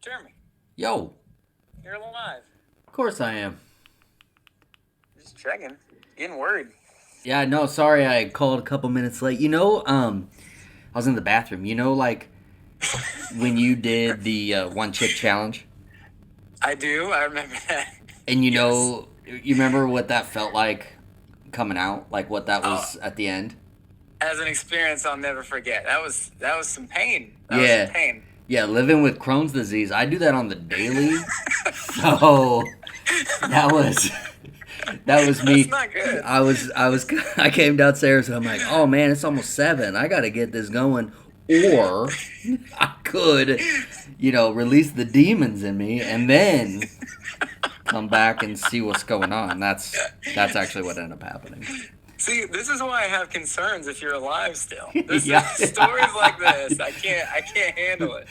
Jeremy, Yo, you're alive. of course I am. Just checking. Getting worried. Yeah, no, sorry I called a couple minutes late. I was in the bathroom. Like when you did the one chick challenge, I do. I remember that. and Yes. you remember what that felt like coming out, like what that Oh, was at the end. as an experience I'll never forget. That was some pain. That was some Yeah, pain. yeah, living with Crohn's disease, I do that on the daily. So that was that was That's me. not good. I came downstairs and I'm like, oh man, it's almost 7. I got to get this going, or I could, release the demons in me and then come back and see what's going on. That's actually what ended up happening. See, this is why I have concerns if you're alive still. This Yeah. is stories like this. I can't handle it.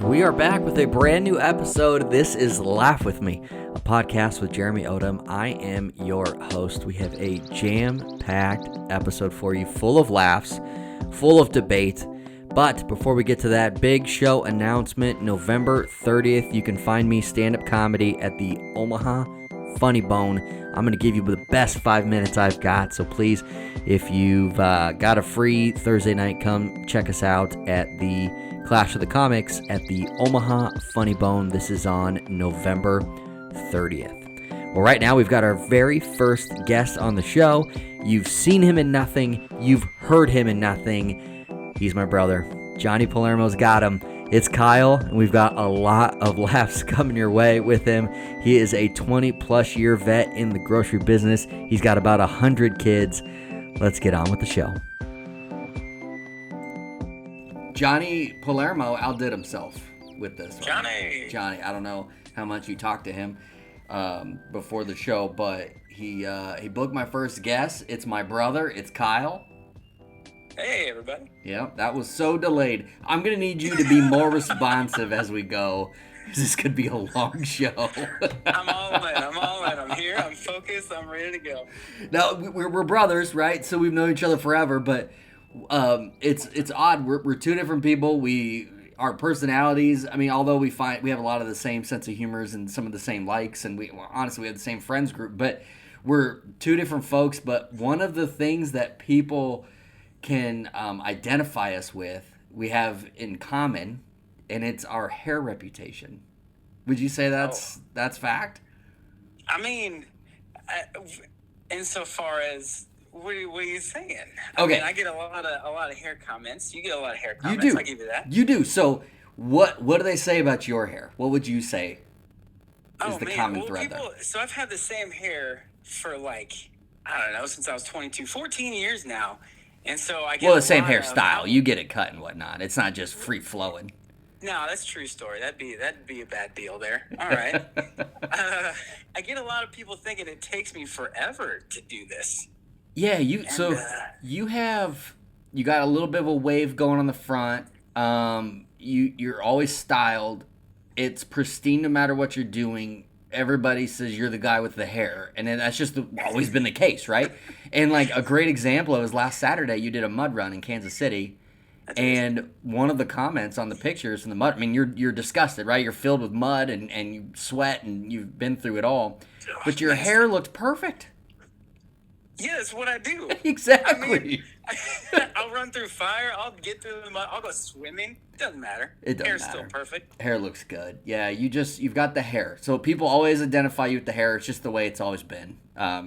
We are back with a brand new episode. This is Laugh With Me, a podcast with Jeremy Odom. I am your host. We have a jam-packed episode for you, full of laughs, full of debate. But before we get to that, big show announcement, November 30th, you can find me stand-up comedy at the Omaha Funny Bone. I'm going to give you the best 5 minutes I've got, so please, if you've got a free Thursday night, come check us out at the Clash of the Comics at the Omaha Funny Bone. This is on November 30th. Well, right now we've got our very first guest on the show. You've seen him in nothing. You've heard him in nothing. He's my brother. Johnny Palermo's got him. It's Kyle, and we've got a lot of laughs coming your way with him. He is a 20-plus year vet in the grocery business. He's got about 100 kids. Let's get on with the show. Johnny Palermo outdid himself with this one. Johnny, I don't know how much you talked to him before the show, but he booked my first guest. It's my brother. It's Kyle. Hey, everybody. Yeah, that was so delayed. I'm going to need you to be more responsive as we go, because this could be a long show. I'm all in. I'm here. I'm focused. I'm ready to go. Now, we're brothers, right? So we've known each other forever, but it's odd. We're two different people. Our personalities, I mean, although we have a lot of the same sense of humors and some of the same likes, and honestly we have the same friends group, but we're two different folks. But one of the things that people can identify us with, we have in common, and it's our hair reputation. Would you say that's fact? I mean, insofar as what are you saying? Okay. I mean, I get a lot of hair comments. You get a lot of hair You comments. do. I give you that. You do. So what do they say about your hair? What would you say is the common thread there? So I've had the same hair for I don't know, since I was 22, 14 years now. And so I get the same hairstyle. You get it cut and whatnot. It's not just free flowing. No, that's a true story. That'd be a bad deal there. All right. I get a lot of people thinking it takes me forever to do this. Yeah, you got a little bit of a wave going on the front. You're always styled. It's pristine no matter what you're doing. Everybody says you're the guy with the hair, and that's just always been the case, right? And a great example of it was last Saturday. You did a mud run in Kansas City, and one of the comments on the pictures from the mud. I mean, you're disgusted, right? You're filled with mud and you sweat and you've been through it all, but your hair looked perfect. Yeah, that's what I do. Exactly. I mean, I'll run through fire. I'll get through the mud. I'll go swimming. It doesn't matter. It doesn't Hair's matter. still perfect. Hair looks good. Yeah, you've got the hair. So people always identify you with the hair. It's just the way it's always been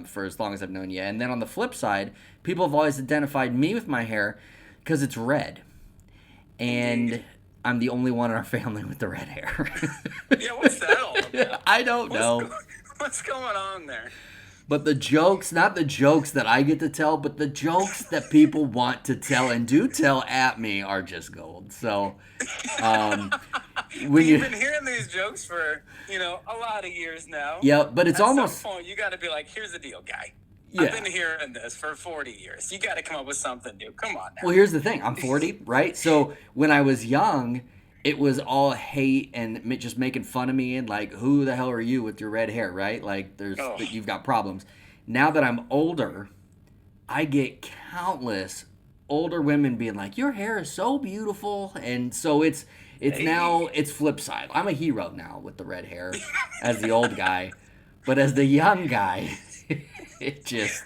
for as long as I've known you. And then on the flip side, people have always identified me with my hair because it's red. And I'm the only one in our family with the red hair. Yeah, what's that all about? I don't know. What's going on there? But the jokes, not the jokes that I get to tell, but the jokes that people want to tell and do tell at me are just gold. So, You've been hearing these jokes for, a lot of years now. Yeah, but it's At almost... some point, you got to be like, here's the deal, guy. Yeah. I've been hearing this for 40 years. You got to come up with something new. Come on now. Well, here's the thing. I'm 40, right? So when I was young it was all hate and just making fun of me and like, who the hell are you with your red hair, right? Like, Oh, you've got problems. Now that I'm older, I get countless older women being like, your hair is so beautiful. And so now hey. it's flip side. I'm a hero now with the red hair as the old guy, but as the young guy, it just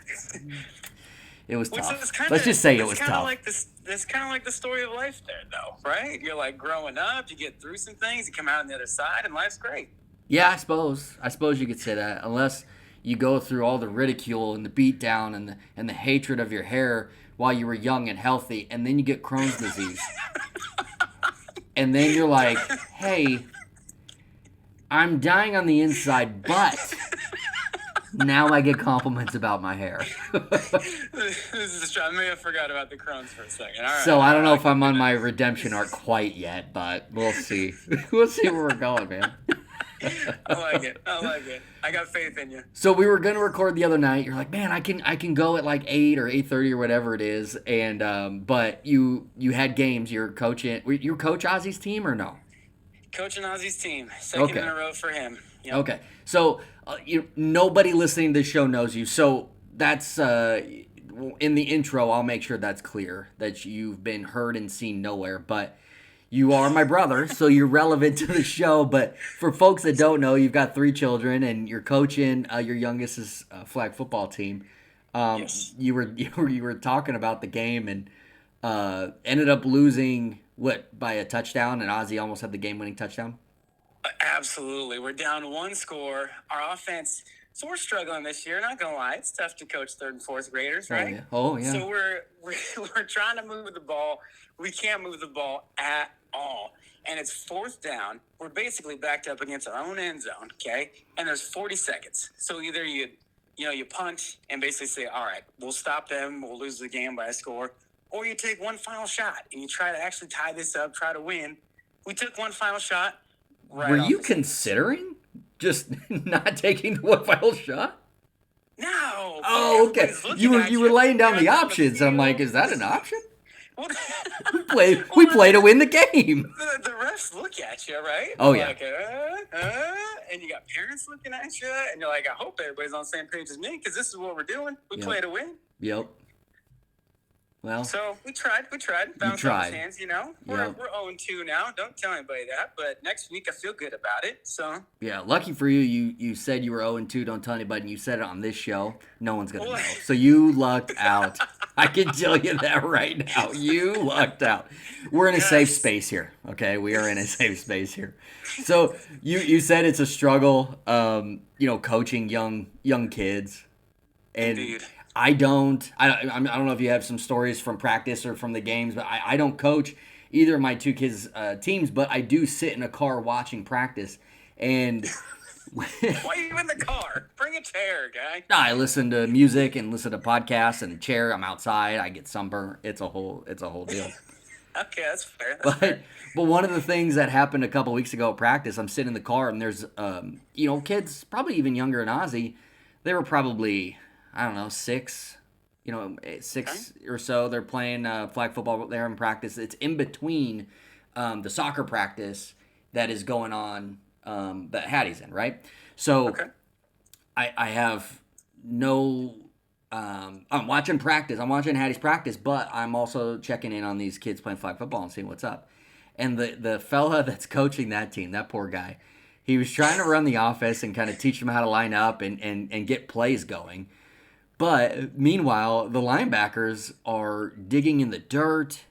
it was Which tough. is kind of, Let's just say it was it's kind of tough. like this. It's kind of like the story of life there, though, right? You're like growing up, you get through some things, you come out on the other side, and life's great. Yeah, I suppose you could say that, unless you go through all the ridicule and the beatdown and the hatred of your hair while you were young and healthy, and then you get Crohn's disease, and then you're like, hey, I'm dying on the inside, but now I get compliments about my hair. I may have forgot about the Crohn's for a second. All right, So I don't know all if I'm on my redemption arc quite yet, but we'll see. We'll see where we're going, man. I like it. I like it. I got faith in you. So we were gonna record the other night. You're like, man, I can go at like 8 or 8:30 or whatever it is, and but you had games. You're coaching. You coach Ozzy's team or no? Coaching Ozzy's team, second Okay. in a row for him. Yep. Okay. So nobody listening to this show knows you. So that's in the intro. I'll make sure that's clear that you've been heard and seen nowhere, but. You are my brother, so you're relevant to the show. But for folks that don't know, you've got 3 children, and you're coaching your youngest's flag football team. Yes. You were talking about the game and ended up losing by a touchdown, and Ozzy almost had the game-winning touchdown. Absolutely. We're down 1 score. Our offense, so we're struggling this year. Not gonna lie, it's tough to coach 3rd and 4th graders, right? Oh yeah. So we're trying to move the ball. We can't move the ball at all. And it's 4th down. We're basically backed up against our own end zone, okay? And there's 40 seconds. So either you punt and basically say, all right, we'll stop them, we'll lose the game by a score, or you take one final shot and you try to actually tie this up, try to win. We took one final shot. Right. Were you considering just not taking the one final shot? No. Oh, okay. You were laying down the options. I'm like, is that an option? Well, we play to win the game. The refs look at you, right? Oh, yeah. Like, and you got parents looking at you, and you're like, I hope everybody's on the same page as me, because this is what we're doing. We play to win. Yep. Well, so we tried. Bounced off his hands, We're 0-2 now. Don't tell anybody that. But next week, I feel good about it. So yeah, lucky for you, you said you were 0-2. Don't tell anybody. And you said it on this show. No one's gonna know. So you lucked out. I can tell you that right now. You lucked out. We're in a safe space here. Okay, we are in a safe space here. So you said it's a struggle. Coaching young kids. And indeed. I don't know if you have some stories from practice or from the games, but I don't coach either of my 2 kids' teams, but I do sit in a car watching practice. And why are you in the car? Bring a chair, guy. I listen to music and listen to podcasts and a chair. I'm outside. I get sunburnt. It's a whole deal. Okay, that's fair. But one of the things that happened a couple weeks ago at practice, I'm sitting in the car and there's kids probably even younger than Ozzy. They were probably 6 or so. They're playing flag football there in practice. It's in between the soccer practice that is going on that Hattie's in, right? So okay. I have no I'm watching practice. I'm watching Hattie's practice, but I'm also checking in on these kids playing flag football and seeing what's up. And the fella that's coaching that team, that poor guy, he was trying to run the offense and kind of teach them how to line up and get plays going. But meanwhile, the linebackers are digging in the dirt.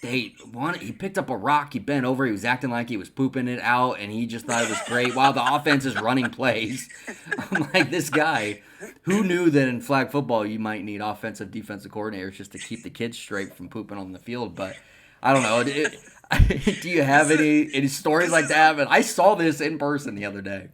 He picked up a rock, he bent over, he was acting like he was pooping it out, and he just thought it was great while the offense is running plays. I'm like, this guy, who knew that in flag football you might need offensive, defensive coordinators just to keep the kids straight from pooping on the field? But I don't know. Do you have any stories like that? But I saw this in person the other day.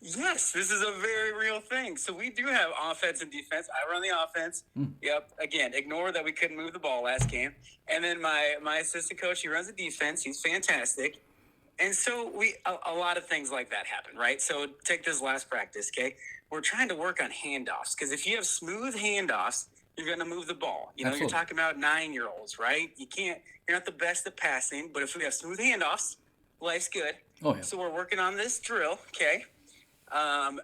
Yes, this is a very real thing. So we do have offense and defense. I run the offense. Yep. Again, ignore that we couldn't move the ball last game. And then my assistant coach, he runs the defense. He's fantastic. And so a lot of things like that happen, right? So take this last practice, okay? We're trying to work on handoffs because if you have smooth handoffs, you're going to move the ball. You know, Absolutely. you're talking about 9-year-olds, right? You're not the best at passing, but if we have smooth handoffs, life's good. Oh, yeah. So we're working on this drill, okay?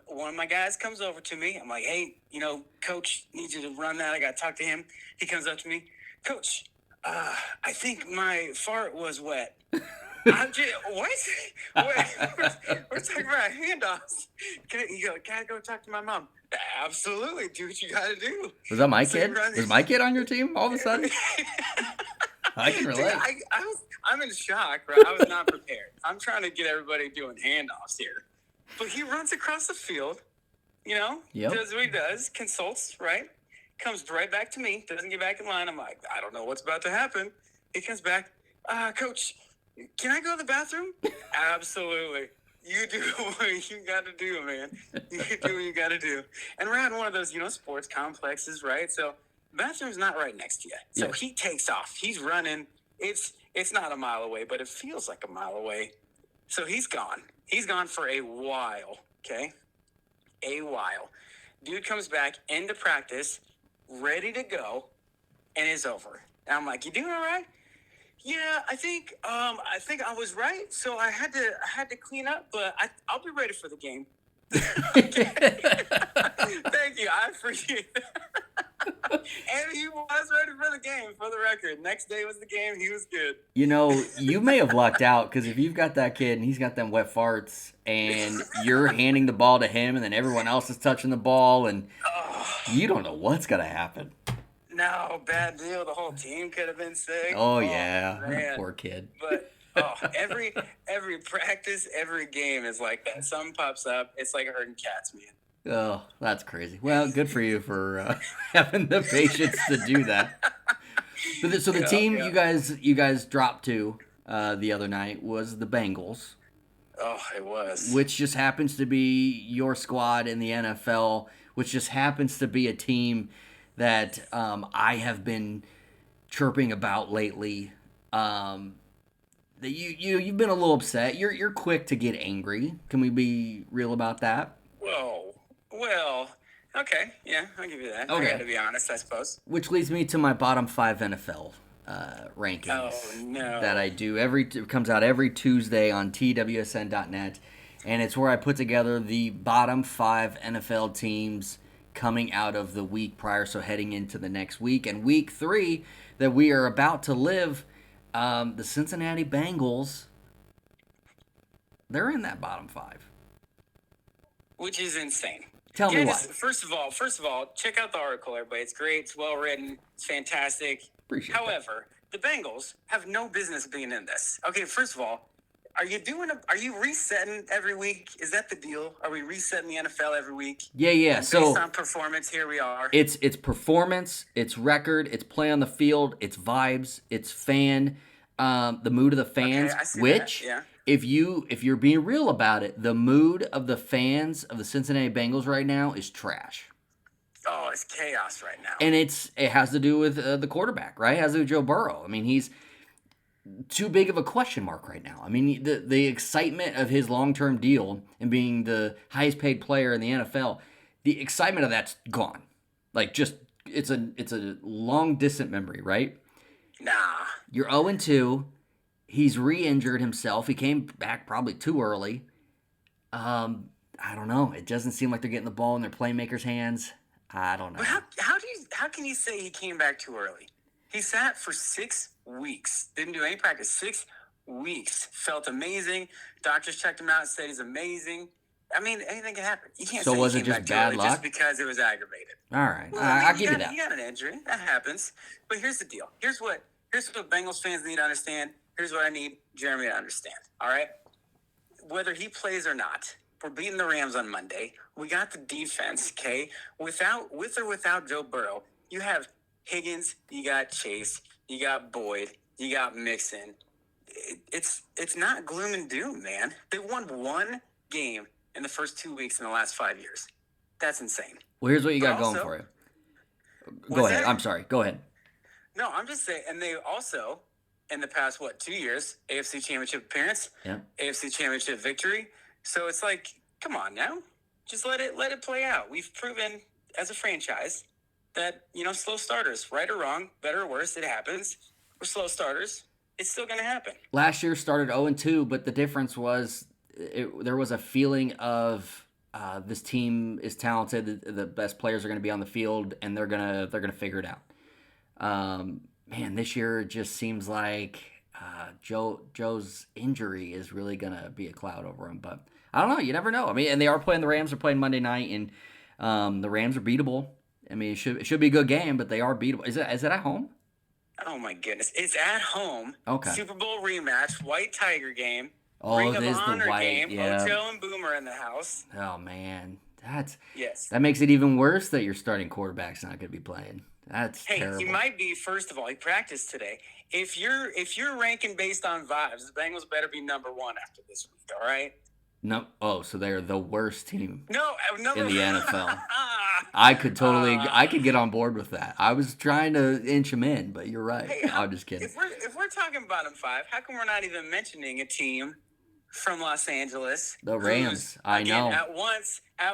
One of my guys comes over to me. I'm like, hey, coach needs you to run that. I got to talk to him. He comes up to me, coach, I think my fart was wet. I'm just, what? We're talking about handoffs. Can I go talk to my mom? Absolutely. Do what you got to do. Was that my So kid? you run- Was my kid on your team all of a sudden? I can Dude, relate. I'm in shock, right? I was not prepared. I'm trying to get everybody doing handoffs here. But he runs across the field, Yep. does what he does, consults, right? Comes right back to me, doesn't get back in line. I'm like, I don't know what's about to happen. He comes back, coach, can I go to the bathroom? Absolutely. You do what you got to do, man. You do what you got to do. And we're at one of those, sports complexes, right? So bathroom's not right next to you. So Yeah. he takes off. He's running. It's not a mile away, but it feels like a mile away. So he's gone. He's gone for a while, okay? A while. Dude comes back into practice, ready to go, and is over. And I'm like, you doing all right? Yeah, I think I was right. So I had to clean up, but I'll be ready for the game. Thank you. I appreciate it. And he was ready for the game, for the record. Next day was the game. He was good. You may have lucked out because if you've got that kid and he's got them wet farts and you're handing the ball to him and then everyone else is touching the ball and you don't know what's going to happen. No, bad deal. The whole team could have been sick. Oh, yeah. Man. Poor kid. But every practice, every game is like that. Something pops up. It's like herding cats, man. Oh, that's crazy. Well, good for you for having the patience to do that. So the team you guys dropped to the other night was the Bengals. Oh, it was. Which just happens to be your squad in the NFL, which just happens to be a team that I have been chirping about lately. That you've been a little upset. You're quick to get angry. Can we be real about that? Whoa. Well, okay. Yeah, I'll give you that. Okay. I got to be honest, I suppose. Which leads me to my bottom 5 NFL rankings. Oh, no. That I do. It comes out every Tuesday on TWSN.net. And it's where I put together the bottom 5 NFL teams coming out of the week prior, so heading into the next week. And week 3 that we are about to live, the Cincinnati Bengals, they're in that bottom 5. Which is insane. Tell me why. First of all, check out the article, everybody. It's great. It's well written. It's fantastic. Appreciate However, the Bengals have no business being in this. Okay, first of all, are you resetting every week? Is that the deal? Are we resetting the NFL every week? Yeah. And So based on performance, here we are. It's performance, it's record, it's play on the field, it's vibes, it's fan, the mood of the fans. Okay, I see which, that, yeah. if you're being real about it, the mood of the fans of the Cincinnati Bengals right now is trash. Oh, it's chaos right now. And it has to do with the quarterback, right? It has to do with Joe Burrow. I mean, he's too big of a question mark right now. I mean, the excitement of his long-term deal and being the highest paid player in the NFL, the excitement of that's gone. Like, just it's a long distant memory, right? Nah. You're 0-2. He's re-injured himself. He came back probably too early. I don't know. It doesn't seem like they're getting the ball in their playmakers' hands. I don't know. But how can you say he came back too early? He sat for 6 weeks, didn't do any practice. 6 weeks, felt amazing. Doctors checked him out and said he's amazing. I mean, anything can happen. You can't So say was he it came just back too bad early luck? just because it was aggravated. All right. Well, I'll give you that. You got an injury. That happens. But here's the deal. Here's what Bengals fans need to understand. Here's what I need Jeremy to understand. All right? Whether he plays or not, we're beating the Rams on Monday. We got the defense, okay? With or without Joe Burrow, you have Higgins, you got Chase, you got Boyd, you got Mixon. It's not gloom and doom, man. They won 1 game in the first 2 weeks in the last 5 years. That's insane. Well, here's what you got But going also- for you. Go What's ahead. that? I'm sorry. Go ahead. No, I'm just saying, and they also, in the past, 2 years, AFC Championship appearance, Yeah. AFC Championship victory. So it's like, come on now. Just let it play out. We've proven as a franchise that, slow starters, right or wrong, better or worse, it happens. We're slow starters. It's still going to happen. Last year started 0-2, but the difference was there was a feeling of this team is talented. The best players are going to be on the field, and they're gonna figure it out. Man, this year it just seems like Joe's injury is really gonna be a cloud over him. But I don't know. You never know. I mean, and they are playing the Rams. They're playing Monday night, and the Rams are beatable. I mean, it should be a good game, but they are beatable. Is it at home? Oh my goodness! It's at home. Okay. Super Bowl rematch, White Tiger game. Oh, Ring it of is Honor the white. game. Yeah. Ocho and Boomer in the house. Oh man, Yes. that makes it even worse that your starting quarterback's not going to be playing. That's Hey, terrible. he might be. First of all, he practiced today. If you're ranking based on vibes, the Bengals better be number one after this week. All right. No. Oh, so they're the worst team No, in the NFL. I could get on board with that. I was trying to inch him in, but you're right. Hey, I'm just kidding. If we're talking bottom five, how come we're not even mentioning a team from Los Angeles? The Rams. Who's, I again, know. At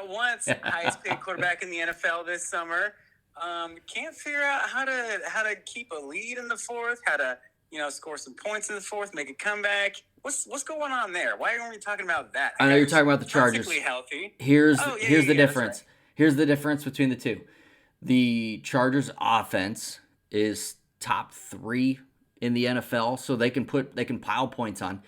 once, highest paid quarterback in the NFL this summer. Can't figure out how to keep a lead in the fourth. How to score some points in the fourth, make a comeback. What's going on there? Why aren't we talking about that? I know you're talking about the Chargers. Perfectly healthy. Here's the difference. Right. Here's the difference between the two. The Chargers offense is top 3 in the NFL, so they can pile points on.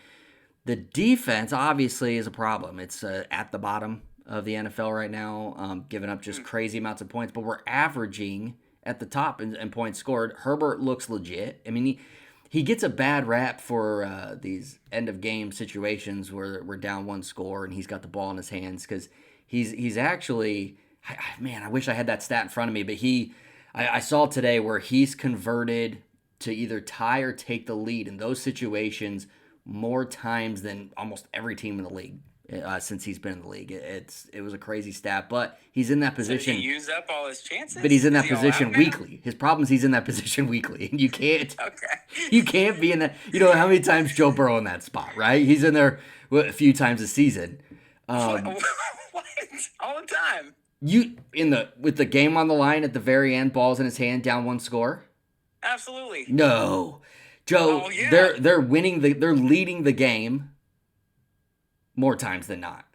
The defense obviously is a problem. It's at the bottom of the NFL right now, giving up just crazy amounts of points, but we're averaging at the top in points scored. Herbert looks legit. I mean, he gets a bad rap for these end-of-game situations where we're down one score and he's got the ball in his hands because he's actually – man, I wish I had that stat in front of me, but I saw today where he's converted to either tie or take the lead in those situations more times than almost every team in the league since he's been in the league. It was a crazy stat, but he's in that position. So did he use up all his chances? But he's in that position weekly. His problem is he's in that position weekly, and you can't be in that. You know how many times Joe Burrow in that spot, right? He's in there a few times a season. What? All the time. With the game on the line at the very end, balls in his hand, down one score. Absolutely. No, Joe. Oh, yeah. They're leading the game more times than not.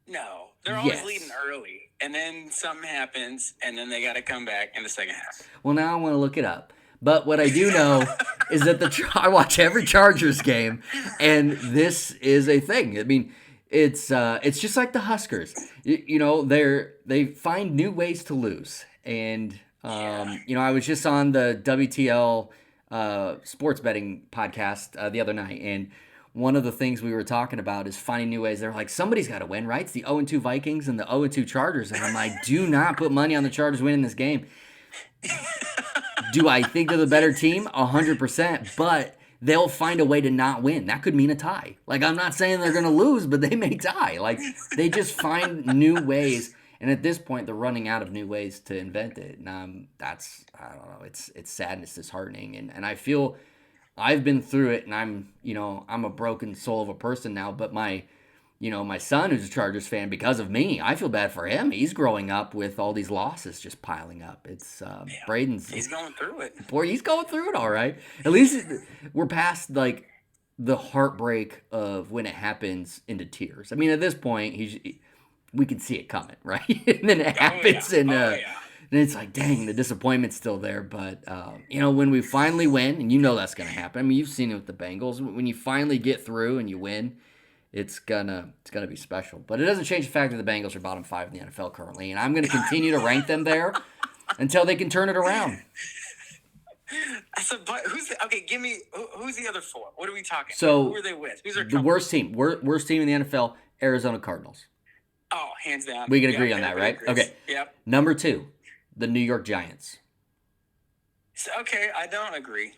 No, they're always leading early, and then something happens, and then they got to come back in the second half. Well, now I want to look it up. But what I do know is that I watch every Chargers game, and this is a thing. I mean, it's just like the Huskers. They find new ways to lose, and I was just on the WTL sports betting podcast the other night, and one of the things we were talking about is finding new ways. They're like, somebody's got to win, right? It's the 0-2 Vikings and the 0-2 Chargers, and I'm like, do not put money on the Chargers winning this game. Do I think they're the better team? 100%, but they'll find a way to not win. That could mean a tie. Like, I'm not saying they're going to lose, but they may tie. Like, they just find new ways. And at this point, they're running out of new ways to invent it. And I don't know, it's sad and it's disheartening. And I feel I've been through it, and I'm a broken soul of a person now, but my son who's a Chargers fan because of me, I feel bad for him. He's growing up with all these losses just piling up. It's Braden's. He's going through it. Boy, he's going through it all right. At least we're past like the heartbreak of when it happens into tears. I mean, at this point, we can see it coming, right? And then it happens, and it's like, dang, the disappointment's still there. But when we finally win, and that's going to happen. I mean, you've seen it with the Bengals. When you finally get through and you win, it's gonna be special. But it doesn't change the fact that the Bengals are bottom 5 in the NFL currently, and I'm gonna continue to rank them there until they can turn it around. Give me who's the other 4? What are we talking? So who are they with? Who's the worst team? Worst team in the NFL, Arizona Cardinals. Oh, hands down. We can agree on that, right? Agrees. Okay. Yep. Number 2, the New York Giants. So, okay, I don't agree.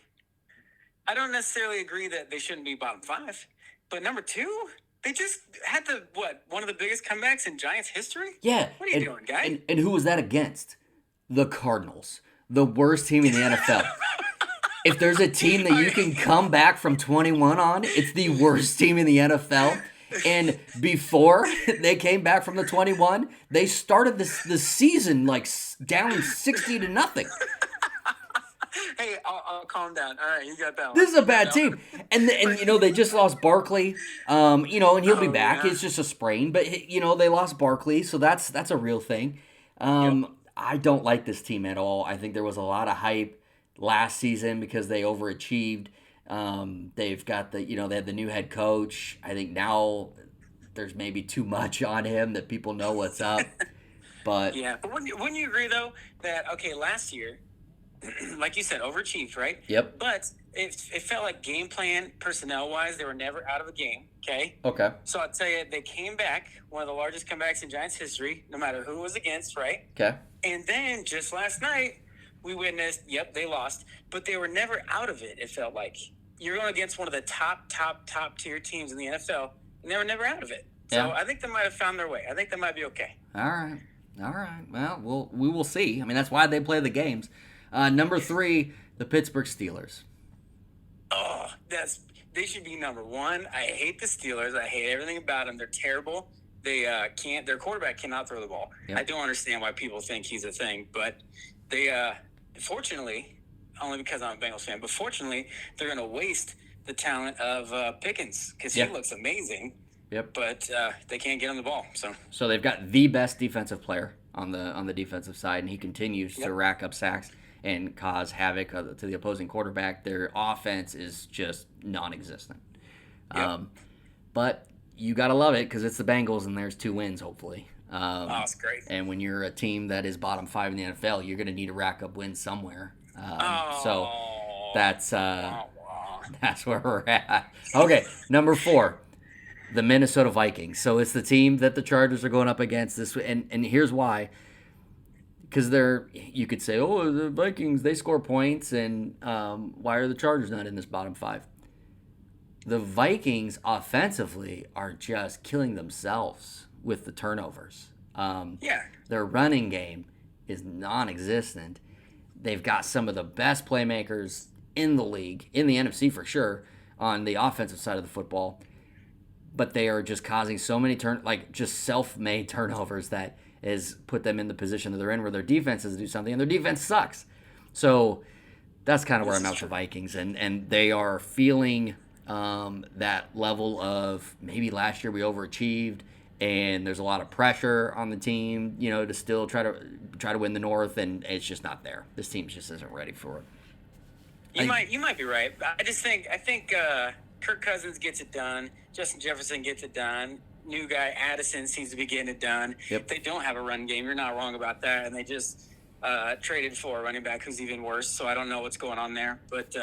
I don't necessarily agree that they shouldn't be bottom 5, but number 2. They just had one of the biggest comebacks in Giants history? Yeah. What are you doing, guy? And who was that against? The Cardinals. The worst team in the NFL. If there's a team that you can come back from 21 on, it's the worst team in the NFL. And before they came back from the 21, they started the season like down 60-0. Hey, I'll calm down. All right, you got that one. This is a bad team. And they just lost Barkley. And he'll be back. Yeah. It's just a sprain. But, they lost Barkley, so that's a real thing. I don't like this team at all. I think there was a lot of hype last season because they overachieved. They've got they had the new head coach. I think now there's maybe too much on him that people know what's up. But yeah, but wouldn't you agree though that last year, like you said, overachieved, right? Yep. But it felt like game plan, personnel wise, they were never out of a game. Okay. Okay. So I'd say they came back, one of the largest comebacks in Giants history, no matter who was against, right? Okay. And then just last night, we witnessed, they lost, but they were never out of it. It felt like you're going against one of the top tier teams in the NFL, and they were never out of it. So Yeah. I think they might have found their way. I think they might be okay. All right. Well, we will see. I mean, that's why they play the games. Number 3, the Pittsburgh Steelers. Oh, they should be number 1. I hate the Steelers. I hate everything about them. They're terrible. They their quarterback cannot throw the ball. Yep. I don't understand why people think he's a thing, but they, fortunately, only because I'm a Bengals fan, but fortunately, they're going to waste the talent of Pickens because he looks amazing. Yep. But they can't get him the ball. So they've got the best defensive player on the defensive side, and he continues to rack up sacks and cause havoc to the opposing quarterback. Their offense is just non-existent. Yep. But you got to love it because it's the Bengals, and there's 2 wins, hopefully. It's great. And when you're a team that is bottom 5 in the NFL, you're going to need to rack up wins somewhere. So that's where we're at. Okay, number 4. The Minnesota Vikings. So it's the team that the Chargers are going up against this, and here's why. Because you could say, oh, the Vikings, they score points, and why are the Chargers not in this bottom 5? The Vikings offensively are just killing themselves with the turnovers. Their running game is non-existent. They've got some of the best playmakers in the league, in the NFC for sure, on the offensive side of the football. But they are just causing so many just self-made turnovers that has put them in the position that they're in where their defense is to do something, and their defense sucks. So that's kind of where I'm at with the Vikings. And they are feeling that level of maybe last year we overachieved, and there's a lot of pressure on the team, to still try to win the North, and it's just not there. This team just isn't ready for it. You might be right. I think Kirk Cousins gets it done. Justin Jefferson gets it done. New guy Addison seems to be getting it done. Yep. They don't have a run game. You're not wrong about that. And they just traded for a running back who's even worse. So I don't know what's going on there. But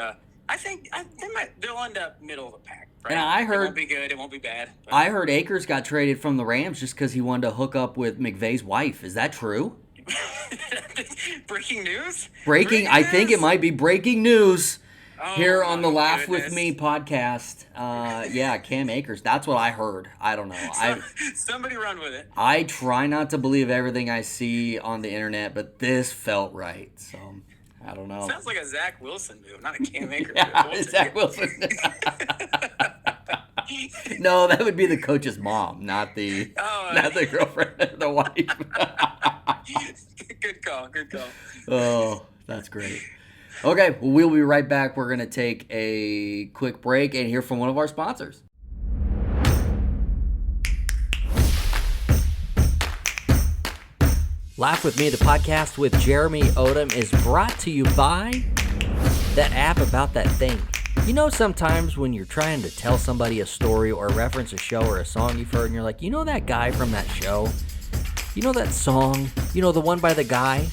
I think they'll end up middle of the pack. Right? And I heard it won't be good. It won't be bad. But. I heard Akers got traded from the Rams just because he wanted to hook up with McVay's wife. Is that true? Breaking news? I think it might be breaking news. Here on the my Laugh goodness. With Me podcast. Cam Akers. That's what I heard. I don't know. Somebody run with it. I try not to believe everything I see on the internet, but this felt right. So, I don't know. Sounds like a Zach Wilson move, not a Cam Akers Yeah, move. Zach Wilson. No, that would be the coach's mom, not the girlfriend or the wife. Good call. Oh, that's great. Okay, well, we'll be right back. We're going to take a quick break and hear from one of our sponsors. Laugh With Me, the podcast with Jeremy Odom, is brought to you by that app about that thing. Sometimes when you're trying to tell somebody a story or reference a show or a song you've heard, and you're like, that guy from that show? That song? The one by the guy?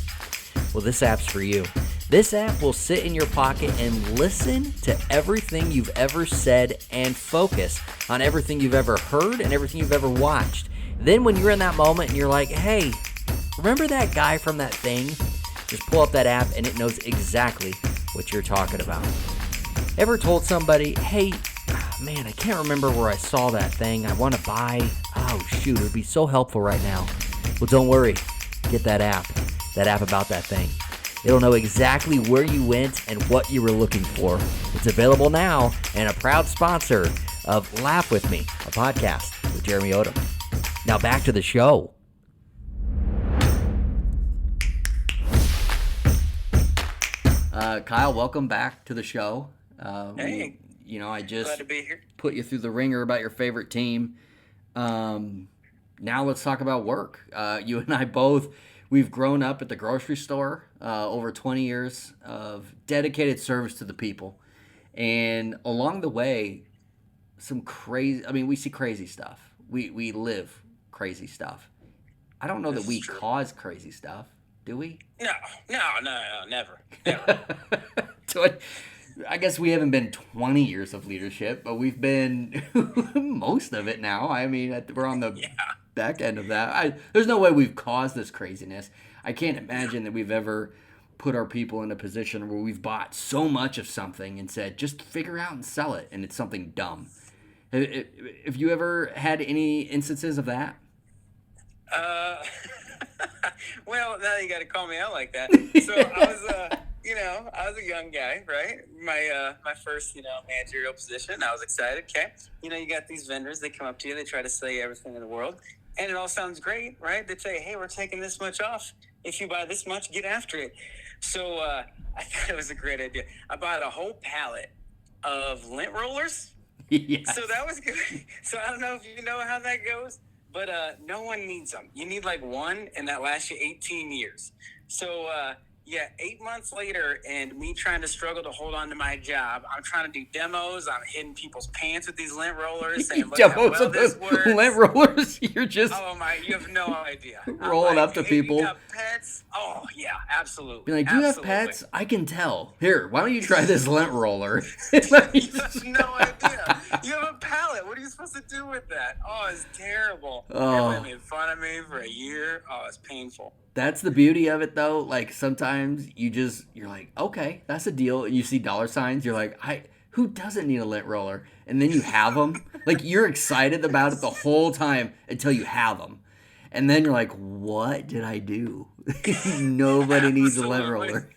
Well, this app's for you. This app will sit in your pocket and listen to everything you've ever said and focus on everything you've ever heard and everything you've ever watched. Then when you're in that moment and you're like, hey, remember that guy from that thing? Just pull up that app and it knows exactly what you're talking about. Ever told somebody, hey, man, I can't remember where I saw that thing. I want to buy. Oh, shoot, it would be so helpful right now. Well, don't worry. Get that app about that thing. It'll know exactly where you went and what you were looking for. It's available now and a proud sponsor of Laugh With Me, a podcast Jeremy Odom. Now back to the show. Kyle, welcome back to the show. Hey, I just glad to be here. put you through the ringer about your favorite team. Now let's talk about work. You and I both, we've grown up at the grocery store, over 20 years of dedicated service to the people. And along the way, we see crazy stuff. We live crazy stuff. I don't know that we cause crazy stuff, do we? No, never. So I guess we haven't been 20 years of leadership, but we've been most of it now. I mean, we're on the back end of that. There's no way we've caused this craziness. I can't imagine that we've ever put our people in a position where we've bought so much of something and said, just figure out and sell it, and it's something dumb. Have you ever had any instances of that? Well, now you got to call me out like that. So I was a young guy, right? My first, managerial position. I was excited. Okay, you got these vendors. They come up to you. They try to sell you everything in the world, and it all sounds great, right? They say, "Hey, we're taking this much off. If you buy this much, get after it." So I thought it was a great idea. I bought a whole pallet of lint rollers. Yes. So that was good. So I don't know if you know how that goes. But no one needs them. You need like one, and that lasts you 18 years. So, 8 months later, and me trying to struggle to hold on to my job, I'm trying to do demos. I'm hitting people's pants with these lint rollers, saying, look how well this works. Lint rollers? You're just... Oh, my, you have no idea. rolling up to people. You got pets? Oh, yeah, absolutely. Be like, do you have pets? I can tell. Here, why don't you try this lint roller? You have no idea. You have a pallet. What are you supposed to do with that? Oh, it's terrible. Everybody made fun of me for a year. Oh, it's painful. That's the beauty of it, though. Like, sometimes you're like, okay, that's a deal. And you see dollar signs. You're like, who doesn't need a lint roller? And then you have them. Like, you're excited about it the whole time until you have them. And then you're like, what did I do? Nobody needs a lint roller.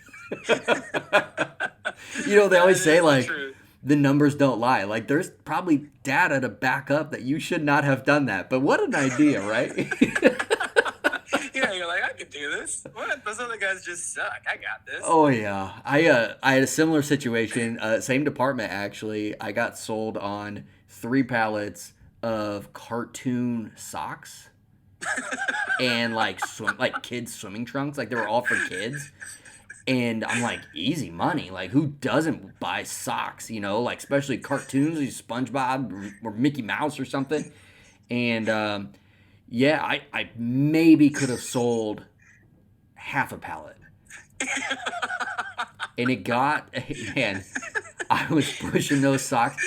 They always say, like, the numbers don't lie. Like, there's probably data to back up that you should not have done that. But what an idea, right? You're like, I could do this. What? Those other guys just suck. I got this. Oh, yeah. I had a similar situation. Same department, actually. I got sold on 3 pallets of cartoon socks and, like kids' swimming trunks. Like, they were all for kids. And I'm like, easy money. Like, who doesn't buy socks, like, especially cartoons, like SpongeBob or Mickey Mouse or something. And, I maybe could have sold half a pallet. And it got, man, I was pushing those socks.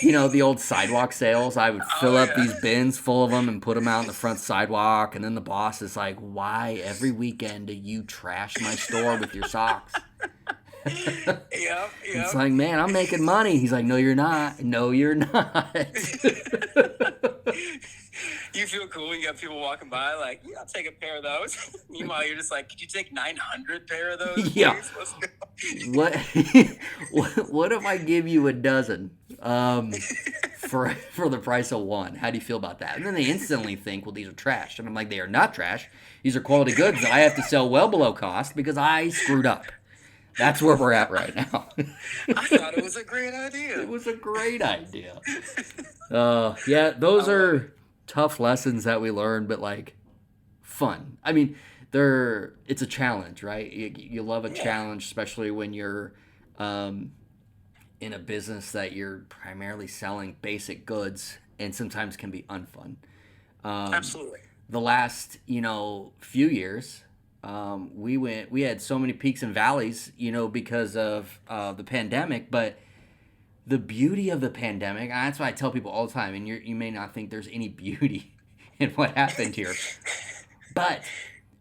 The old sidewalk sales. I would fill up these bins full of them and put them out on the front sidewalk. And then the boss is like, why every weekend do you trash my store with your socks? Yep. It's like, man, I'm making money. He's like, no, you're not. No, you're not. You feel cool. You got people walking by like, yeah, I'll take a pair of those. Meanwhile, you're just like, could you take 900 pair of those? Yeah. Please? Let's go. What if I give you a dozen for the price of one? How do you feel about that? And then they instantly think, well, these are trash. And I'm like, they are not trash. These are quality goods that I have to sell well below cost because I screwed up. That's where we're at right now. I thought it was a great idea. It was a great idea. Those are tough lessons that we learn, but like fun. I mean, it's a challenge, right? You love a challenge, especially when you're in a business that you're primarily selling basic goods and sometimes can be unfun. Absolutely. The last, few years, we had so many peaks and valleys, because of the pandemic, but the beauty of the pandemic, and that's why I tell people all the time, and you may not think there's any beauty in what happened here, but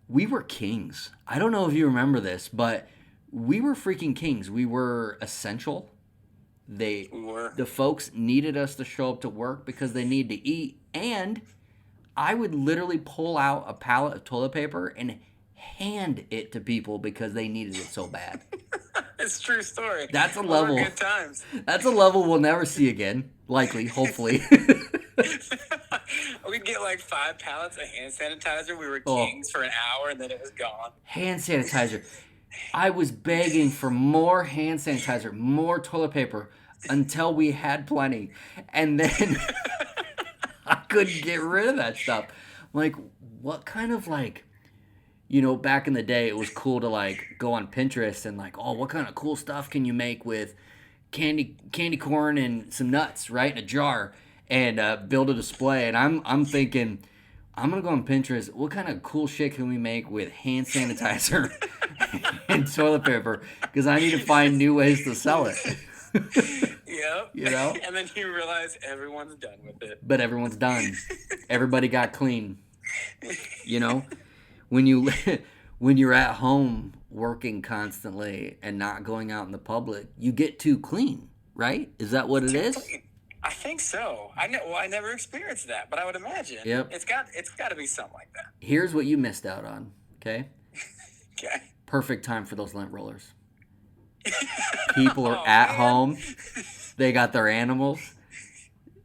we were kings. I don't know if you remember this, but we were freaking kings. We were essential. The folks needed us to show up to work because they need to eat, and I would literally pull out a pallet of toilet paper and hand it to people because they needed it so bad. It's a true story. That's a level. Good times. That's a level we'll never see again. Likely, hopefully. like 5 pallets of hand sanitizer. We were Oh. kings for an hour, and then it was gone. Hand sanitizer. I was begging for more hand sanitizer, more toilet paper until we had plenty. And then I couldn't get rid of that stuff. Like, what kind of like, back in the day, it was cool to like go on Pinterest and like, oh, what kind of cool stuff can you make with candy corn and some nuts, right, in a jar, and build a display. And I'm thinking, I'm gonna go on Pinterest. What kind of cool shit can we make with hand sanitizer and toilet paper? Because I need to find new ways to sell it. Yep. And then you realize everyone's done with it. But everyone's done. Everybody got clean. When you're at home working constantly and not going out in the public, you get too clean, right? Is that what it is? I think so. I never experienced that, but I would imagine. Yep. It's got to be something like that. Here's what you missed out on, okay? Okay. Perfect time for those lint rollers. People are at home. They got their animals.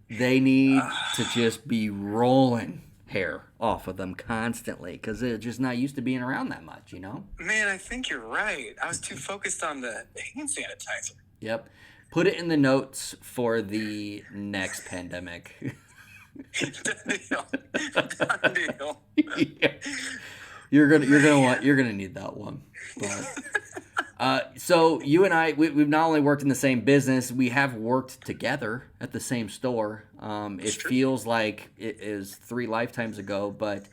They need to just be rolling hair off of them constantly because they're just not used to being around that much, Man, I think you're right. I was too focused on the hand sanitizer. Yep. Put it in the notes for the next pandemic. Done deal. Yeah. You're gonna need that one. But, so you and I, we've not only worked in the same business, we have worked together at the same store. It feels like it is 3 lifetimes ago, but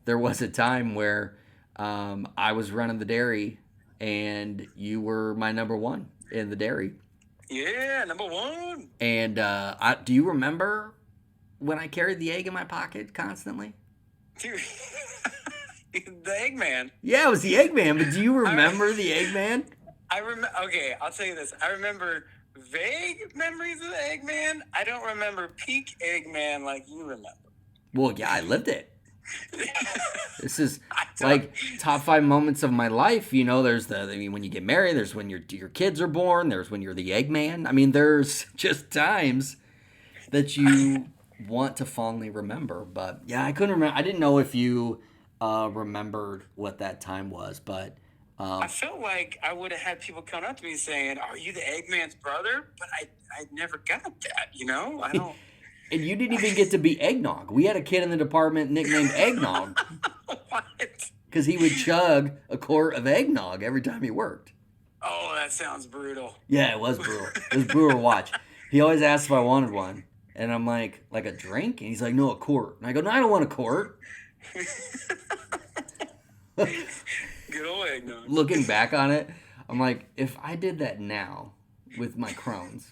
there was a time where I was running the dairy and you were my number one in the dairy. Yeah, number one. And do you remember when I carried the egg in my pocket constantly? Dude, the Eggman. Yeah, it was the Eggman, but do you remember the Eggman? Okay, I'll tell you this. I remember vague memories of the Eggman. I don't remember peak Eggman like you remember. Well, yeah, I lived it. This is like top 5 moments of my life. There's when you get married, there's when your kids are born, there's when you're the Eggman. I mean, there's just times that you want to fondly remember. But yeah, I couldn't remember. I didn't know if you remembered what that time was, but I felt like I would have had people come up to me saying, "Are you the Eggman's brother?" But I never got that. I don't. And you didn't even get to be Eggnog. We had a kid in the department nicknamed Eggnog. What? Because he would chug a quart of eggnog every time he worked. Oh, that sounds brutal. Yeah, it was brutal. It was brutal to watch. He always asked if I wanted one. And I'm like a drink? And he's like, no, a quart. And I go, no, I don't want a quart. Good old Eggnog. Looking back on it, I'm like, if I did that now with my Crohn's,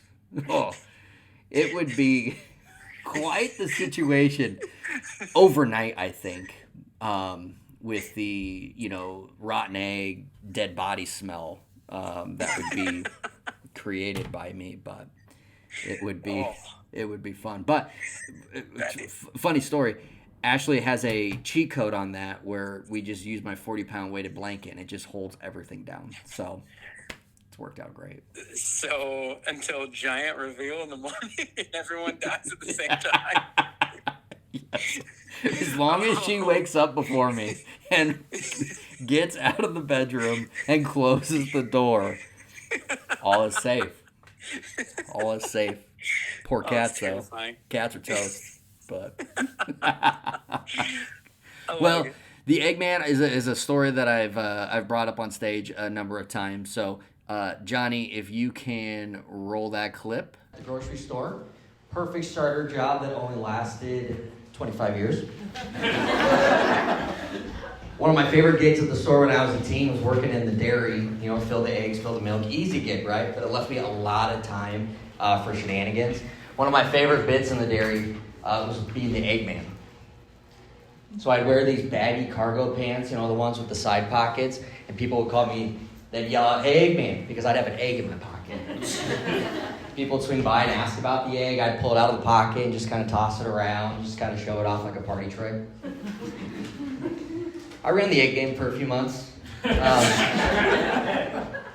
it would be quite the situation overnight, I think, with the, rotten egg, dead body smell that would be created by me, but it would be fun. But funny story, Ashley has a cheat code on that where we just use my 40-pound weighted blanket and it just holds everything down. So it's worked out great. So until giant reveal in the morning and everyone dies at the same time. Yes. As long as she wakes up before me and gets out of the bedroom and closes the door, all is safe. All is safe. Poor cats, though. Cats are toast. But well, the Eggman is a story that I've brought up on stage a number of times. So, Johnny, if you can roll that clip. The grocery store. Perfect starter job that only lasted 25 years. One of my favorite gigs at the store when I was a teen was working in the dairy. Fill the eggs, fill the milk. Easy gig, right? But it left me a lot of time for shenanigans. One of my favorite bits in the dairy was being the Eggman. So I'd wear these baggy cargo pants, the ones with the side pockets, and people would call me, they'd yell out, "Hey, Eggman," because I'd have an egg in my pocket. People would swing by and ask about the egg. I'd pull it out of the pocket and just kind of toss it around, just kind of show it off like a party trick. I ran the egg game for a few months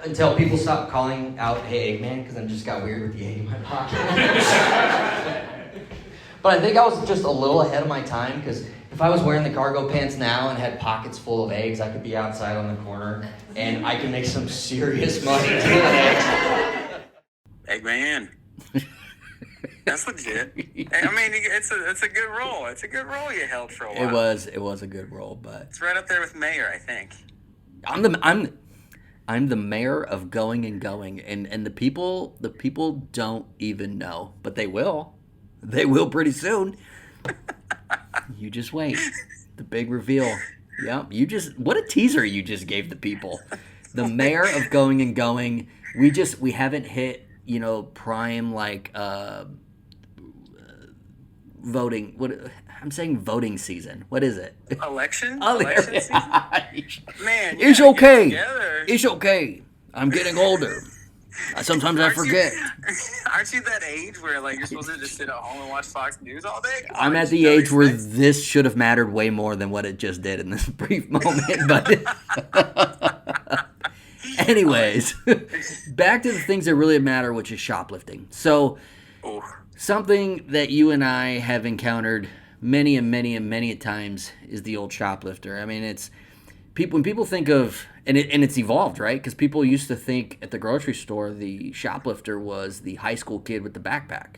until people stopped calling out, "Hey, Eggman," because I just got weird with the egg in my pocket. But I think I was just a little ahead of my time because If I was wearing the cargo pants now and had pockets full of eggs, I could be outside on the corner and I could make some serious money doing eggs. Eggman. That's legit. I mean, it's a good role. It's a good role you held for a while. It was a good role, but it's right up there with mayor, I think. I'm the mayor of Going and Going, and the people don't even know, but they will. They will pretty soon. You just wait. The big reveal. Yep. What a teaser you just gave the people. The mayor of Going and Going. We haven't hit, prime voting. What I'm saying, voting season. What is it? Election? Oh, Election season? Man, it's okay. It's okay. I'm getting older. Sometimes I forget. Aren't you that age where you're supposed to just sit at home and watch Fox News all day? I'm at the age where this should have mattered way more than what it just did in this brief moment. But anyways, back to the things that really matter, which is shoplifting. So something that you and I have encountered many and many and many times is the old shoplifter. I mean, it's when people think of, and it's evolved, right? Because people used to think at the grocery store the shoplifter was the high school kid with the backpack.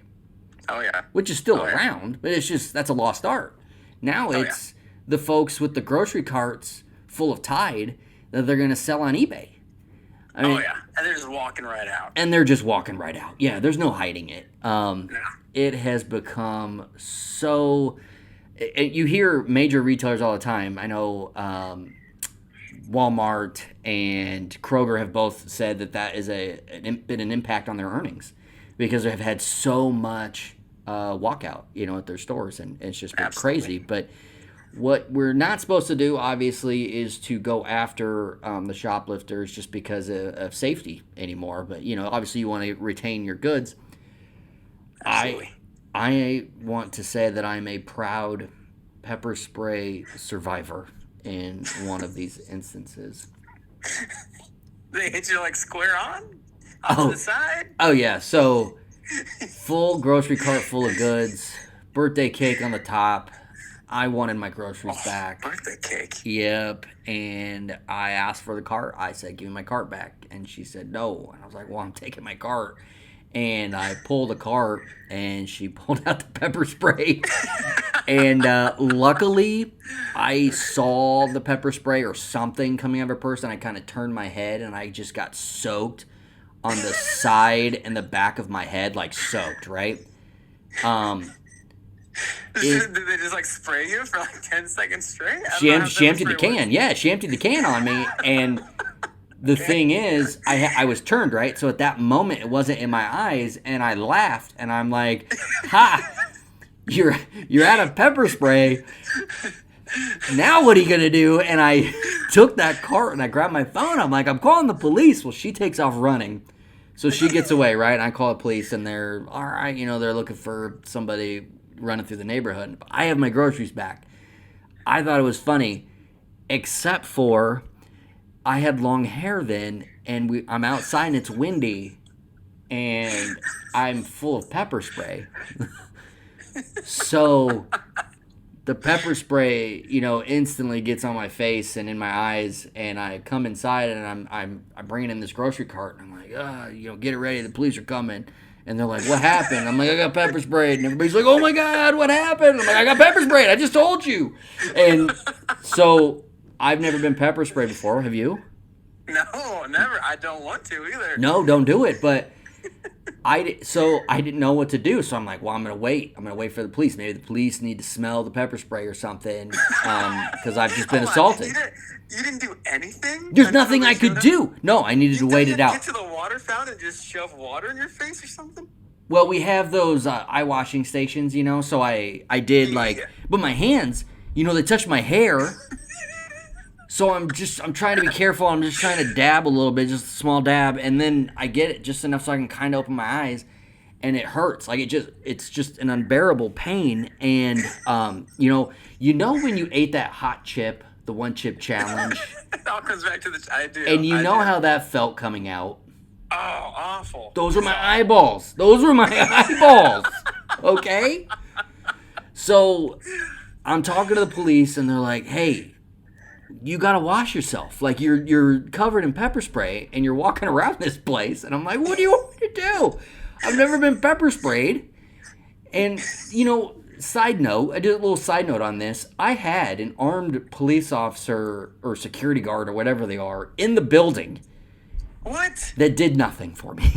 Oh yeah. Which is still around, but it's just, that's a lost art. Now it's the folks with the grocery carts full of Tide that they're going to sell on eBay. I mean, and they're just walking right out. And they're just walking right out. Yeah, there's no hiding it. It has become so. You hear major retailers all the time. I know Walmart and Kroger have both said that is been an impact on their earnings because they have had so much walkout, at their stores, and it's just been crazy. But what we're not supposed to do, obviously, is to go after the shoplifters just because of safety anymore. But, obviously you want to retain your goods. Absolutely. I want to say that I'm a proud pepper spray survivor in one of these instances. They hit you square on? To the side? Oh, yeah. So, full grocery cart full of goods, birthday cake on the top. I wanted my groceries back. Birthday cake. Yep. And I asked for the cart. I said, give me my cart back. And she said, no. And I was like, well, I'm taking my cart. And I pulled the cart, and she pulled out the pepper spray. And luckily, I saw the pepper spray or something coming out of her purse, and I kind of turned my head, and I just got soaked on the side and the back of my head, soaked, right? Did they just spray you for 10 seconds straight? She emptied the can. Yeah, she emptied the can on me, and the thing is, I was turned, right? So at that moment, it wasn't in my eyes, and I laughed, and I'm like, ha! You're out of pepper spray. Now what are you going to do? And I took that cart, and I grabbed my phone. I'm like, I'm calling the police. Well, she takes off running. So she gets away, right? And I call the police, and they're, all right, they're looking for somebody running through the neighborhood. I have my groceries back. I thought it was funny, except for I had long hair then, and I'm outside and it's windy, and I'm full of pepper spray. So the pepper spray, instantly gets on my face and in my eyes, and I come inside and I'm bringing in this grocery cart, and I'm like, get it ready, the police are coming. And they're like, what happened? I'm like, I got pepper sprayed. And everybody's like, oh my God, what happened? I'm like, I got pepper sprayed. I just told you. And so I've never been pepper sprayed before. Have you? No, never. I don't want to either. No, don't do it. But I didn't know what to do. So I'm like, well, I'm going to wait. I'm going to wait for the police. Maybe the police need to smell the pepper spray or something because I've just been assaulted. You didn't do anything? There's nothing I could do. No, I needed to wait it out. Get to the water fountain and just shove water in your face or something? Well, we have those eye washing stations, so I did but my hands, they touched my hair. So I'm trying to be careful. I'm just trying to dab a little bit, just a small dab, and then I get it just enough so I can kind of open my eyes, and it hurts. It's just an unbearable pain. And when you ate that hot chip, the one chip challenge. It all comes back to I do. And how that felt coming out. Oh, awful. Those were my eyeballs. Okay? So I'm talking to the police, and they're like, "Hey, you gotta wash yourself. Like you're covered in pepper spray, and you're walking around this place." And I'm like, "What do you want me to do? I've never been pepper sprayed." And side note, I did a little side note on this. I had an armed police officer or security guard or whatever they are in the building. What? That did nothing for me.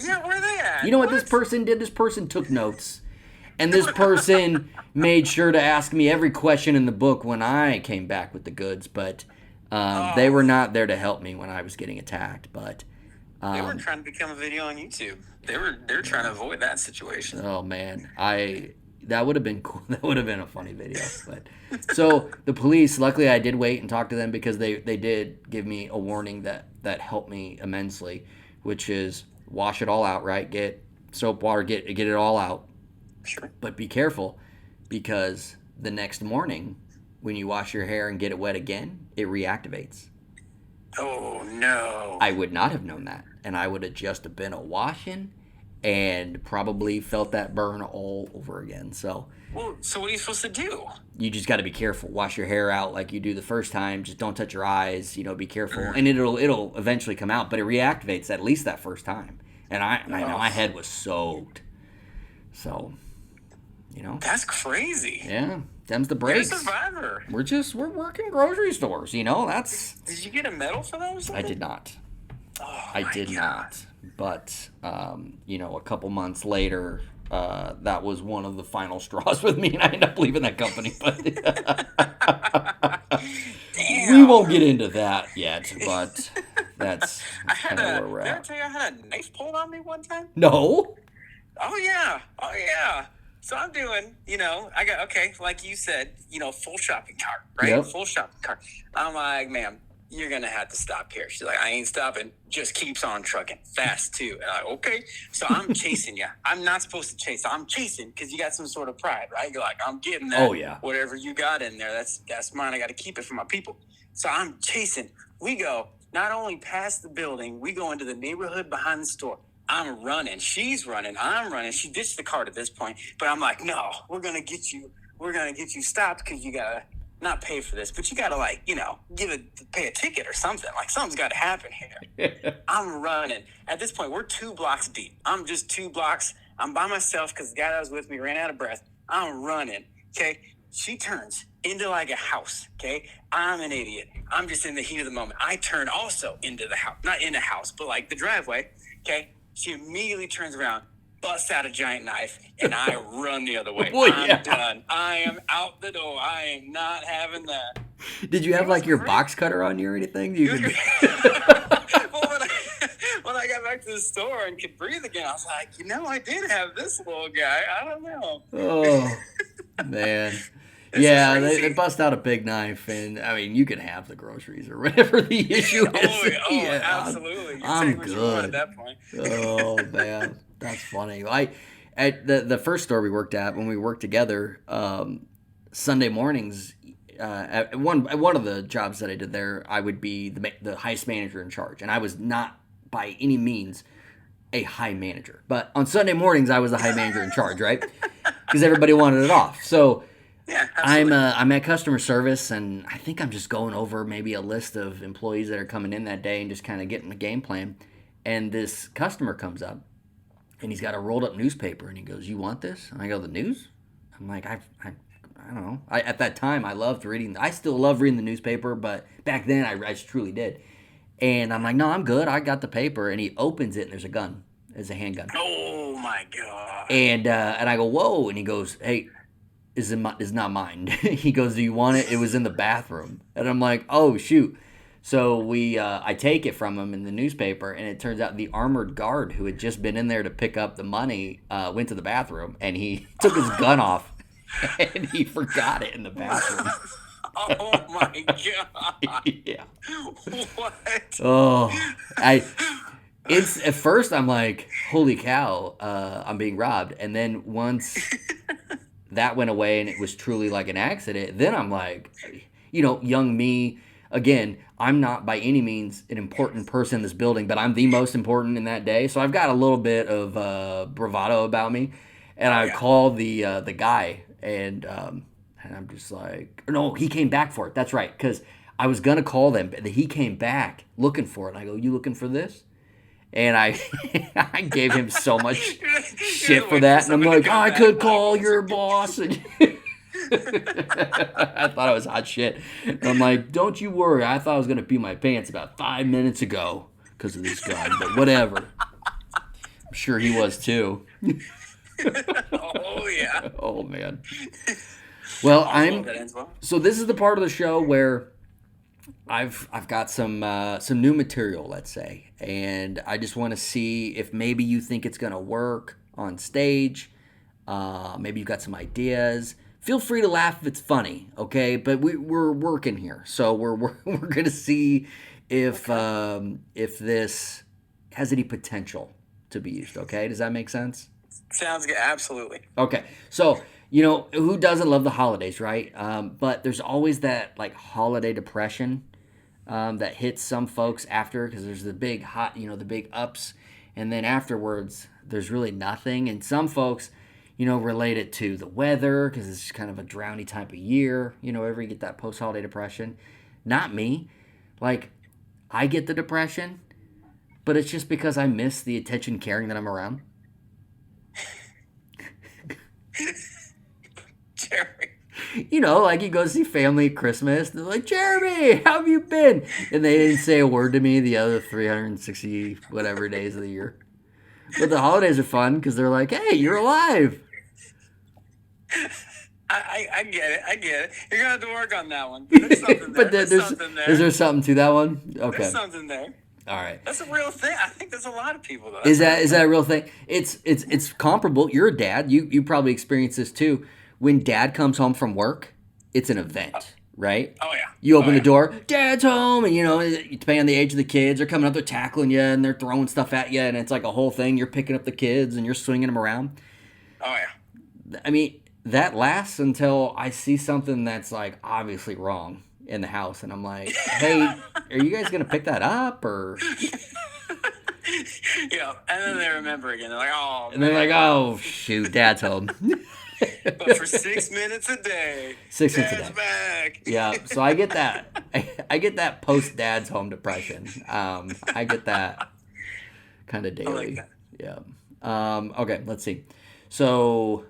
Yeah, where are they at? You know what this person did? This person took notes. And this person made sure to ask me every question in the book when I came back with the goods. But they were not there to help me when I was getting attacked. But they were trying to become a video on YouTube. They were trying to avoid that situation. Oh, man. That would have been cool. That would have been a funny video. But so the police, luckily I did wait and talk to them because they did give me a warning that helped me immensely, which is wash it all out, right? Get soap water, get it all out. Sure. But be careful, because the next morning when you wash your hair and get it wet again, it reactivates. Oh, no. I would not have known that. And I would have just been a washing and probably felt that burn all over again. So so what are you supposed to do? You just got to be careful. Wash your hair out like you do the first time. Just don't touch your eyes. Be careful. And it'll eventually come out, but it reactivates at least that first time. And I know my head was soaked. So, That's crazy. Yeah. Them's the breaks. You're a survivor. We're working grocery stores, That's. Did you get a medal for that or something? I did not. Oh, I did not. But, a couple months later, that was one of the final straws with me, and I ended up leaving that company. But we won't get into that yet, but that's kind of where we're Did I at. tell you I had a knife pulled on me one time? No. Oh, yeah. So I'm doing, I got, like you said, full shopping cart, right? Yep. Full shopping cart. I'm like, ma'am, you're going to have to stop here. She's like, I ain't stopping. Just keeps on trucking. Fast, too. And I'm like, okay. So I'm chasing you. I'm not supposed to chase. I'm chasing because you got some sort of pride, right? You're like, I'm getting that. Oh, yeah. Whatever you got in there, that's mine. I got to keep it for my people. So I'm chasing. We go not only past the building, we go into the neighborhood behind the store. I'm running. She's running. I'm running. She ditched the cart at this point. But I'm like, no, we're going to get you. We're going to get you stopped because you got to not pay for this. But you got to, pay a ticket or something. Like, something's got to happen here. I'm running. At this point, we're 2 blocks deep. I'm just 2 blocks. I'm by myself because the guy that was with me ran out of breath. I'm running. Okay. She turns into like a house. Okay. I'm an idiot. I'm just in the heat of the moment. I turn also into the house. Not in a house, but like the driveway. Okay. She immediately turns around, busts out a giant knife, and I run the other way. Well, I'm done. I am out the door. I am not having that. Did you have your box cutter on you or anything? Well, when I got back to the store and could breathe again, I was like, I did have this little guy. I don't know. Oh, man. Yeah, they bust out a big knife, and you can have the groceries or whatever the issue is. Yeah, absolutely. I'm what you want good. at that point. Oh, man, that's funny. At the first store we worked at, when we worked together, Sunday mornings, at one of the jobs that I did there, I would be the highest manager in charge, and I was not by any means a high manager, but on Sunday mornings I was the high manager in charge, right? Because everybody wanted it off. So. Yeah, absolutely. I'm at customer service, and I think I'm just going over maybe a list of employees that are coming in that day and just kind of getting the game plan. And this customer comes up, and he's got a rolled up newspaper, and he goes, "You want this?" And I go, "The news?" I'm like, I don't know. At that time, I loved reading. I still love reading the newspaper, but back then I truly did. And I'm like, "No, I'm good. I got the paper." And he opens it, and there's a gun. There's a handgun. Oh my god. And I go, "Whoa!" And he goes, "Hey. Is not mine." He goes, "Do you want it? It was in the bathroom." And I'm like, "Oh shoot!" So I take it from him in the newspaper, and it turns out the armored guard who had just been in there to pick up the money went to the bathroom, and he took his gun off, and he forgot it in the bathroom. Oh my god! Yeah. What? Oh, It's at first I'm like, "Holy cow! I'm being robbed," and then once. That went away and it was truly like an accident. Then I'm like, young me, again, I'm not by any means an important person in this building, but I'm the most important in that day. So I've got a little bit of bravado about me. And I called the guy and And I'm just like, no, he came back for it. That's right. Because I was going to call them, but he came back looking for it. And I go, you looking for this? And I I gave him so much shit for that. And I'm like, I could call your boss. And I thought it was hot shit. And I'm like, don't you worry. I thought I was going to pee my pants about 5 minutes ago because of this guy. But whatever. I'm sure he was too. Oh, yeah. Oh, man. Well, so this is the part of the show where I've got some new material, let's say, and I just want to see if maybe you think it's gonna work on stage. Maybe you've got some ideas. Feel free to laugh if it's funny, okay? But we're working here, so we're gonna see if this has any potential to be used. Okay, does that make sense? Sounds good. Absolutely. Okay, so who doesn't love the holidays, right? But there's always that like holiday depression that hits some folks after, because there's the big the big ups, and then afterwards there's really nothing. And some folks, relate it to the weather because it's kind of a drowny type of year. Ever get that post-holiday depression? Not me. Like, I get the depression, but it's just because I miss the attention caring that I'm around. Jeremy. Like you go see family at Christmas, they're like, Jeremy, how have you been? And they didn't say a word to me the other 360 whatever days of the year. But the holidays are fun because they're like, hey, you're alive. I get it. You're gonna have to work on that one. There's something there. But is there something to that one? Okay. There's something there. All right. That's a real thing. I think there's a lot of people though. Is that a real thing? It's comparable. You're a dad. You probably experience this too. When dad comes home from work, it's an event, right? Oh yeah. You open the door, Dad's home, and depending on the age of the kids, they're coming up, they're tackling you, and they're throwing stuff at you, and it's like a whole thing. You're picking up the kids, and you're swinging them around. Oh yeah. I mean, that lasts until I see something that's like obviously wrong in the house, and I'm like, hey, are you guys gonna pick that up or? Yeah, and then they remember again. They're like, oh. And they're like, oh shoot, Dad's home. But for 6 minutes a day, 6 minutes a Dad's day. back. Yeah, so I get that. I get that post Dad's home depression. I get that kind of daily. I like that. Yeah. Okay, let's see. So,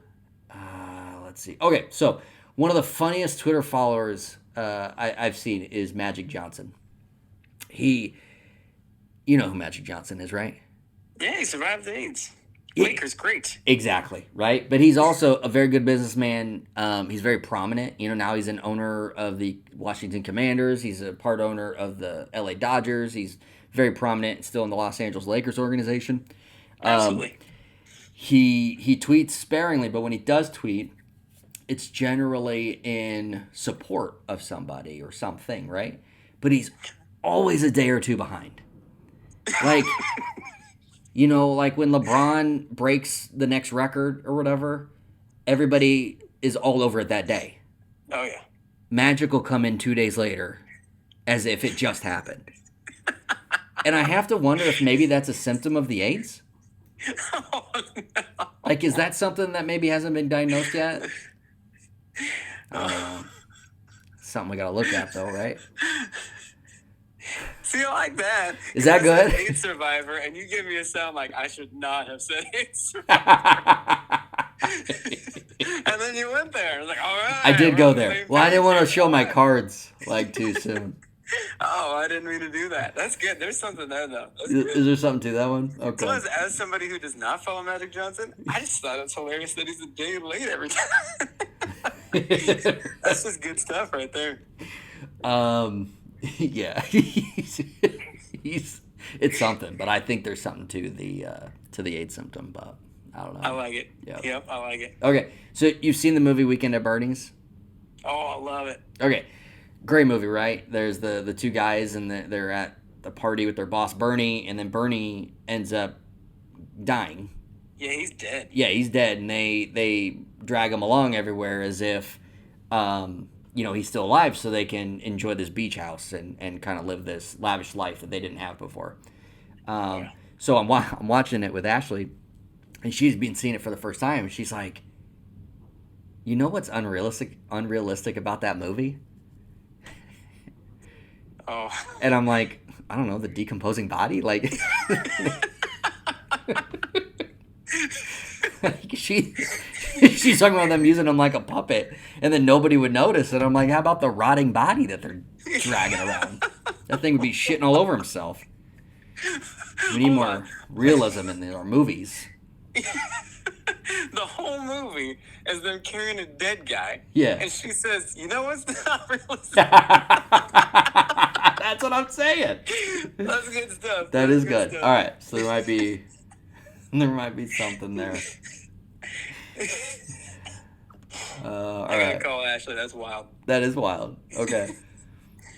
let's see. Okay, so one of the funniest Twitter followers I've seen is Magic Johnson. You know who Magic Johnson is, right? Yeah, he survived AIDS. Lakers, great. Exactly, right? But he's also a very good businessman. He's very prominent. Now he's an owner of the Washington Commanders. He's a part owner of the LA Dodgers. He's very prominent still in the Los Angeles Lakers organization. Absolutely. He tweets sparingly, but when he does tweet, it's generally in support of somebody or something, right? But he's always a day or two behind. Like... like when LeBron breaks the next record or whatever, everybody is all over it that day. Oh, yeah. Magic will come in 2 days later as if it just happened. And I have to wonder if maybe that's a symptom of the AIDS. Oh, no. Like, is that something that maybe hasn't been diagnosed yet? Something we got to look at, though, right? See, I like that. Is that good? I said AIDS survivor, and you give me a sound like I should not have said AIDS survivor. And then you went there. I was like, all right. I did we're go on the there. same Well, I didn't want to page. show my cards too soon. Oh, I didn't mean to do that. That's good. There's something there, though. That's good. Is there something to that one? Okay. Plus, as somebody who does not follow Magic Johnson, I just thought it's hilarious that he's a day late every time. That's just good stuff right there. Yeah, it's something, but I think there's something to the AIDS symptom, but I don't know. I like it. Yeah. Yep, I like it. Okay, so you've seen the movie Weekend at Bernie's? Oh, I love it. Okay, great movie, right? There's the two guys, and they're at the party with their boss Bernie, and then Bernie ends up dying. Yeah, he's dead. Yeah, he's dead, and they drag him along everywhere as if he's still alive, so they can enjoy this beach house and kind of live this lavish life that they didn't have before. So I'm watching it with Ashley, and she's been seeing it for the first time, and she's like, You know what's unrealistic about that movie? Oh. And I'm like, I don't know, the decomposing body? Like, she's talking about them using him like a puppet, and then nobody would notice. And I'm like, how about the rotting body that they're dragging around? That thing would be shitting all over himself. We need more realism in our movies. The whole movie is them carrying a dead guy. Yeah. And she says, you know what's not realistic? That's what I'm saying. That's good stuff. That is good. Stuff. All right, so there might be something there. All I gotta right. call Ashley. That's wild. That is wild. Okay.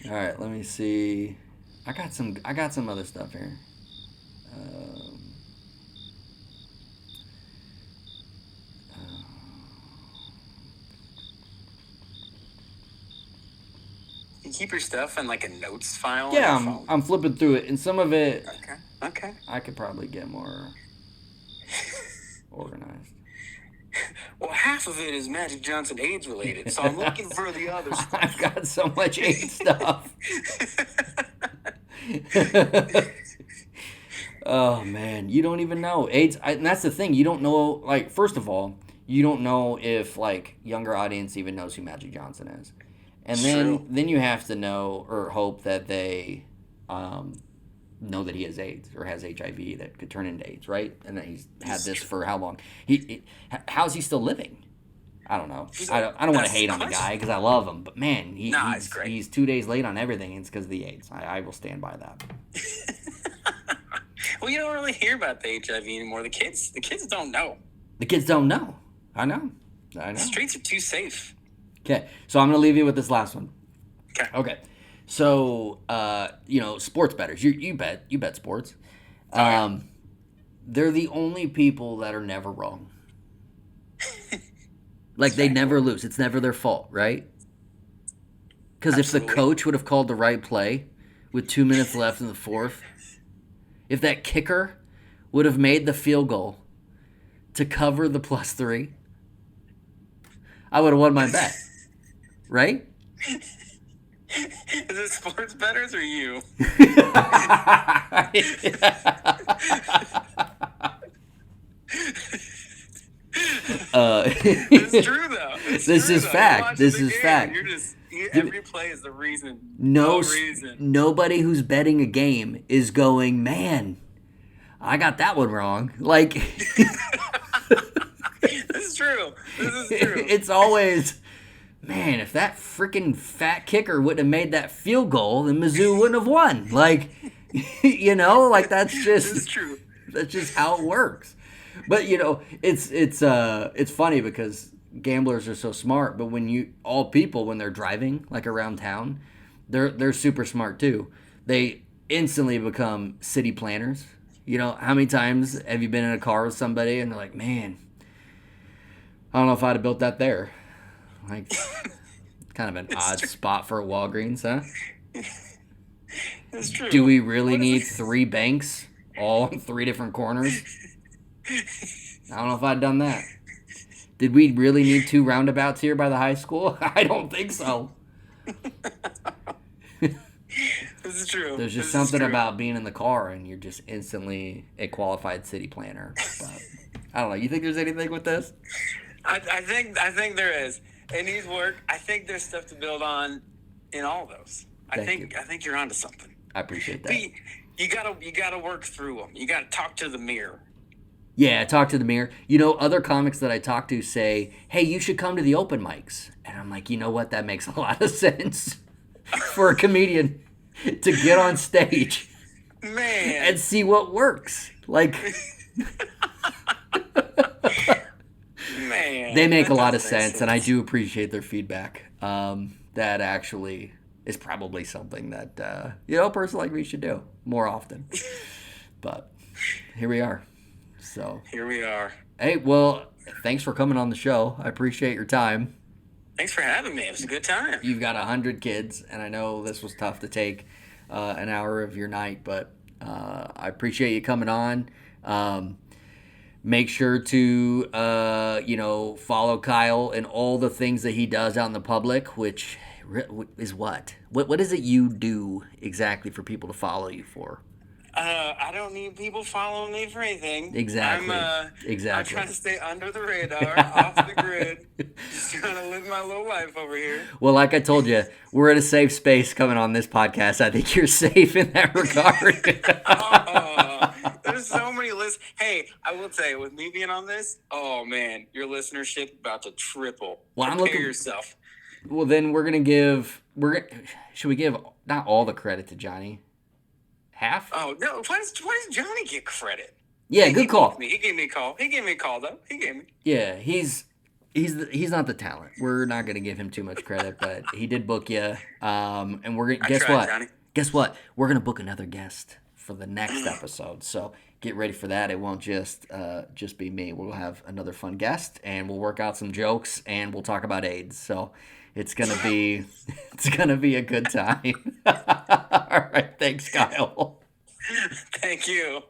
All right. Let me see. I got some other stuff here. You keep your stuff in like a notes file. Yeah, on your phone? I'm flipping through it, and some of it Okay. I could probably get more organized. Well, half of it is Magic Johnson AIDS related, so I'm looking for the other stuff. I've got so much AIDS stuff. Oh man, you don't even know AIDS, and that's the thing. You don't know. Like, first of all, you don't know if like younger audience even knows who Magic Johnson is, and then you have to know or hope that they know that he has AIDS or has HIV that could turn into AIDS, right? And that he's had this for how long? How's he still living? I don't know. I don't want to hate on the guy because I love him, but man, he's great. He's 2 days late on everything. And it's because of the AIDS. I will stand by that. Well, you don't really hear about the HIV anymore. The kids don't know. The kids don't know. I know. The streets are too safe. Okay, so I'm gonna leave you with this last one. Okay. So, sports bettors. You bet sports. They're the only people that are never wrong. Like, they never lose. It's never their fault, right? Because if the coach would have called the right play with 2 minutes left in the fourth, if that kicker would have made the field goal to cover the +3, I would have won my bet. Right? Is it sports bettors or you? It's true though. This is fact. This is fact. Every play is the reason. No reason. Nobody who's betting a game is going, man, I got that one wrong. Like, this is true. It's always, man, if that freaking fat kicker wouldn't have made that field goal, then Mizzou wouldn't have won. Like, like that's just This is true. That's just how it works. But it's funny because gamblers are so smart, but when they're driving like around town, they're super smart too. They instantly become city planners. How many times have you been in a car with somebody and they're like, man, I don't know if I'd have built that there. Like, kind of an odd spot for a Walgreens, huh? It's true. Do we really need 3 banks all in 3 different corners? I don't know if I'd done that. Did we really need 2 roundabouts here by the high school? I don't think so. This is true. There's just something about being in the car and you're just instantly a qualified city planner. But I don't know. You think there's anything with this? I think there is. It needs work. I think there's stuff to build on in all those. I think you're onto something. I appreciate that. But you gotta work through them. You gotta talk to the mirror. Yeah, talk to the mirror. Other comics that I talk to say, hey, you should come to the open mics. And I'm like, you know what? That makes a lot of sense for a comedian to get on stage, man, and see what works. Like, man, they make a lot of sense, and I do appreciate their feedback. That actually is probably something that a person like me should do more often. But here we are. So here we are. Hey, well, thanks for coming on the show. I appreciate your time. Thanks for having me. It was a good time. You've got 100 kids, and I know this was tough to take an hour of your night, but I appreciate you coming on. Make sure to, follow Kyle and all the things that he does out in the public, which is what? What is it you do exactly for people to follow you for? I don't need people following me for anything. Exactly. I'm Exactly. trying to stay under the radar, off the grid. Just trying to live my little life over here. Well, like I told you, we're in a safe space coming on this podcast. I think you're safe in that regard. There's so many lists. Hey, I will tell you, with me being on this, oh man, your listenership about to triple. Well, Prepare yourself. Well, then should we give not all the credit to Johnny? Half? Oh no! Why does Johnny get credit? Yeah, good call. He gave me a call. He gave me a call though. Yeah, he's not the talent. We're not gonna give him too much credit, but he did book you. And we're gonna guess what? Johnny. Guess what? We're gonna book another guest for the next episode. So get ready for that. It won't just be me. We'll have another fun guest, and we'll work out some jokes, and we'll talk about AIDS. So it's gonna be a good time. All right, thanks, Kyle. Thank you.